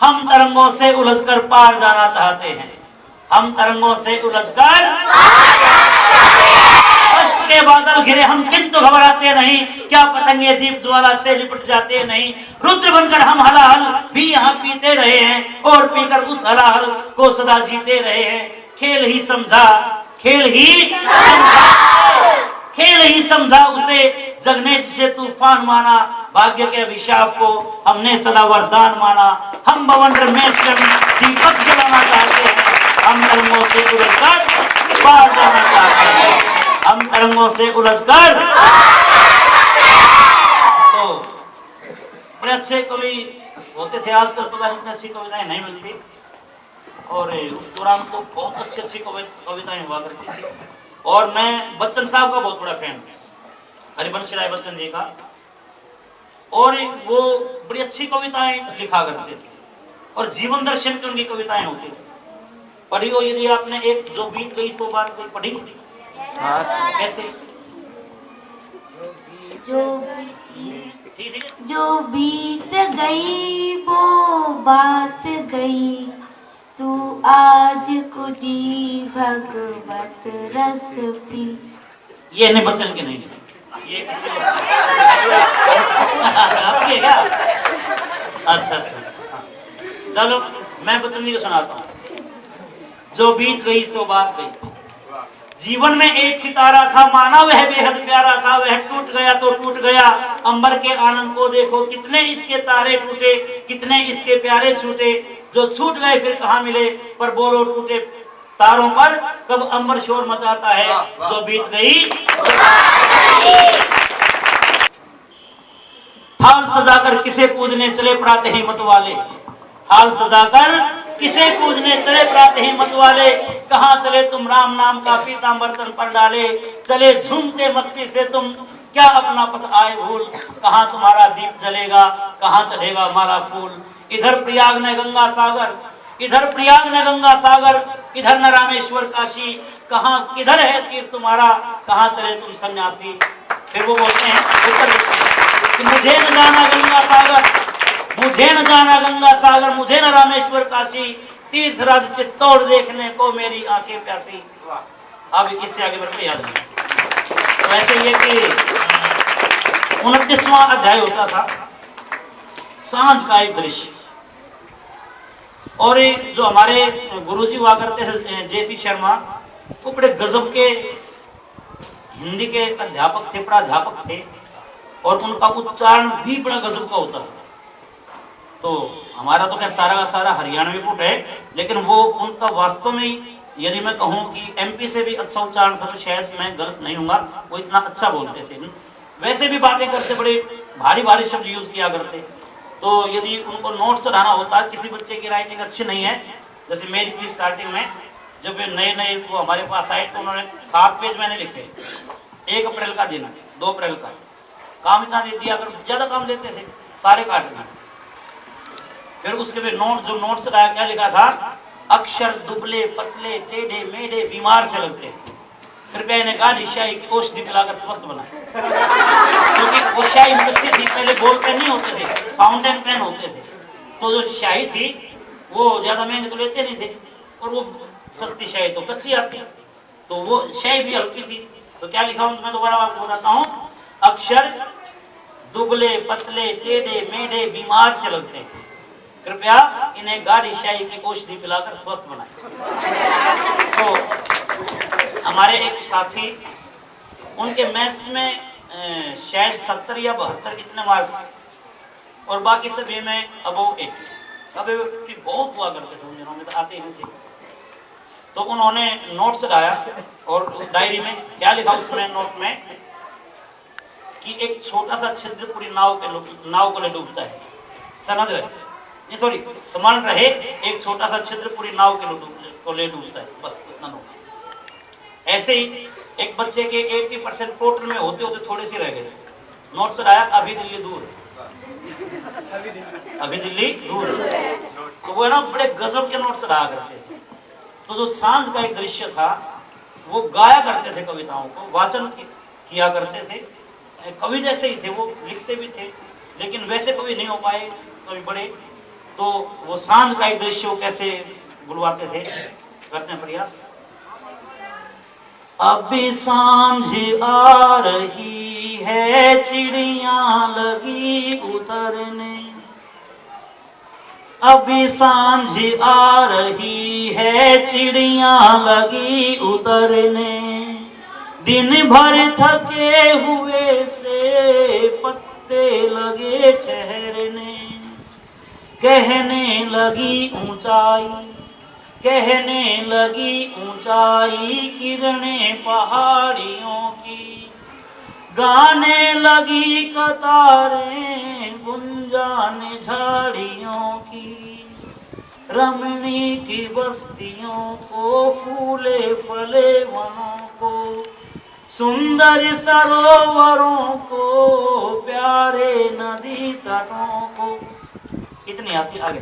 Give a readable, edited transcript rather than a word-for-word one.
हम तरंगों से उलझकर पार जाना चाहते हैं, हम तरंगों से उलझकर कष्ट के बादल घिरे हम किंतु घबराते नहीं, क्या पतंगे दीप ज्वाला से लिपट जाते नहीं। रुद्र बनकर हम हलाहल भी यहाँ पीते रहे हैं और पीकर उस हलाहल को सदा जीते रहे हैं। खेल ही समझा, खेल ही समझा, खेल ही समझा उसे जगने जिसे तूफान माना। भाग्य के अभिशाप को हमने सदा वरदान माना। हम बवंडर में दीपक जलाना चाहते हैं, हम तरंगों से उलझकर पार जाना चाहते हैं, हम तरंगों से उलझकर। तो बड़े अच्छे कवि होते थे, आजकल पता नहीं इतनी अच्छी कविताएं नहीं मिलती, और उस दौरान तो बहुत अच्छी अच्छी कविताएं हुआ करती थी। और मैं बच्चन साहब का बहुत बड़ा फैन हूँ, हरिवंश राय बच्चन जी का, और वो बड़ी अच्छी कविताएं लिखा करते थे और जीवन दर्शन की उनकी कविताएं होती थी। पढ़ी हो यदि आपने एक जो बीत गई सो बात गई, पढ़ी? कैसे? जो बीत गई वो बात गई, तू आज को जी भगवत रस पी। ये नहीं बच्चन के नहीं है, ये आपकी है क्या? अच्छा अच्छा अच्छा, चलो मैं बच्चन जी को सुनाता हूँ। जो बीत गई सो बात गई, जीवन में एक सितारा था, माना वह बेहद प्यारा था, वह टूट गया तो टूट गया। अंबर के आनंद को देखो, कितने इसके तारे टूटे, कितने इसके प्यारे छूटे। जो छूट गए फिर कहाँ मिले, पर बोलो टूटे तारों पर कब अंबर शोर मचाता है। जो बीत गई थाल सजाकर किसे पूजने चले प्रातः ही मत वाले, थाल सजाकर किसे पूजने चले प्रातः ही मत वाले। कहाँ चले तुम राम नाम का पीतांबर तन पर डाले, चले झूमते मस्ती से तुम क्या अपना पथ आए भूल। कहाँ तुम्हारा दीप जलेगा, कहाँ चढ़ेगा माला फूल। इधर प्रयाग न गंगा सागर, इधर प्रयाग न गंगा सागर, इधर न रामेश्वर काशी। कहाँ किधर है तीर तुम्हारा, कहाँ चले तुम सन्यासी। फिर वो बोलते हैं उत्तर कि मुझे न जाना गंगा सागर, मुझे न जाना गंगा सागर, मुझे न रामेश्वर काशी। तीर्थराज चित्तौड़ देखने को मेरी आंखें प्यासी। अब इससे आगे मेरे को याद नहीं। तो ऐसे ये कि 29वां अध्याय होता था, सांझ का एक दृश्य। और जो हमारे गुरुजी हुआ करते थे जेसी शर्मा, वो बड़े गजब के हिंदी के अध्यापक थे, प्राध्यापक थे, और उनका उच्चारण भी बड़ा गजब का होता है। तो हमारा तो खैर सारा का सारा हरियाणवी पुट है, लेकिन वो उनका वास्तव में यदि मैं कहूँ कि एमपी से भी अच्छा उच्चारण था तो शायद मैं गलत नहीं हूँगा। वो इतना अच्छा बोलते थे, वैसे भी बातें करते, बड़े भारी भारी शब्द यूज किया करते। तो यदि उनको नोट चढ़ाना होता, किसी बच्चे की राइटिंग अच्छी नहीं है, जैसे मेरी थी स्टार्टिंग में, जब नए नए वो हमारे पास आए तो उन्होंने 7 पेज मैंने लिखे। 1 अप्रैल का दिन, 2 अप्रैल का, काम इतना दे दिया, अगर ज्यादा काम लेते थे सारे काट दिए। फिर उसके भी नोट, जो नोट चढ़ाया, क्या लिखा था, अक्षर दुबले पतले टेढ़े मेढ़े बीमार से लगते हैं, कृपया इन्हें गाढ़ी स्याही की औषधि पिलाकर स्वस्थ बनाए। क्योंकि वो स्याही बच्चे थी, पहले बॉल पेन नहीं होते थे, फाउंटेन पेन होते थे। तो जो स्याही थी वो ज्यादा महंगे तो लेते नहीं थे, और वो सस्ती स्याही तो कच्ची आती, तो वो स्याही भी हल्की थी। तो क्या लिखा हूं, मैं दोबारा आपको बताता हूँ, अक्षर दुबले पतले टेढ़े मेढ़े बीमार से लगते हैं, कृपया इन्हें गाढ़ी स्याही की औषधि पिलाकर स्वस्थ बनाएं। तो हमारे एक साथी, उनके मैथ्स में शायद 70 या 72 कितने मार्क्स थे, और बाकी सभी में अबव 80। अब बहुत हुआ करते थे उन दिनों में, तो आते ही नहीं थे। तो उन्होंने नोट चढ़ाया, और डायरी में क्या लिखा उसमें नोट में कि एक छोटा सा छिद्र पूरी नाव को ले डूबता है। समझ रहे, ये सॉरी समान रहे, एक छोटा सा छिद्र पूरी नाव को ले डूबता है, बस इतना नोट। ऐसे ही एक बच्चे के 80% टोटल में होते होते थोड़े से रह गए। नोट चढ़ाया, अभी दिल्ली दूर, अभी दिल्ली दूर। तो वो है ना, बड़े गजब के नोट चढ़ाया करते थे। तो जो सांझ का एक दृश्य था, वो गाया करते थे कविताओं को, वाचन किया करते थे। कवि जैसे ही थे वो, लिखते भी थे, लेकिन वैसे कवि नहीं हो पाए, कवि बड़े। तो वो सांझ का एक दृश्य वो कैसे बुलवाते थे, करते हैं प्रयास। अभी सांझ आ रही है चिड़िया लगी उतरने, अभी सांझ आ रही है चिड़िया लगी उतरने, दिन भर थके हुए से पत्ते लगे ठहरने, कहने लगी ऊंचाई, कहने लगी ऊंचाई किरणें पहाड़ियों की, गाने लगी कतारें गुंजान झाड़ियों की, रमणी की बस्तियों को फूले फले वनों को, सुंदर सरोवरों को प्यारे नदी तटों को। इतनी आती, आगे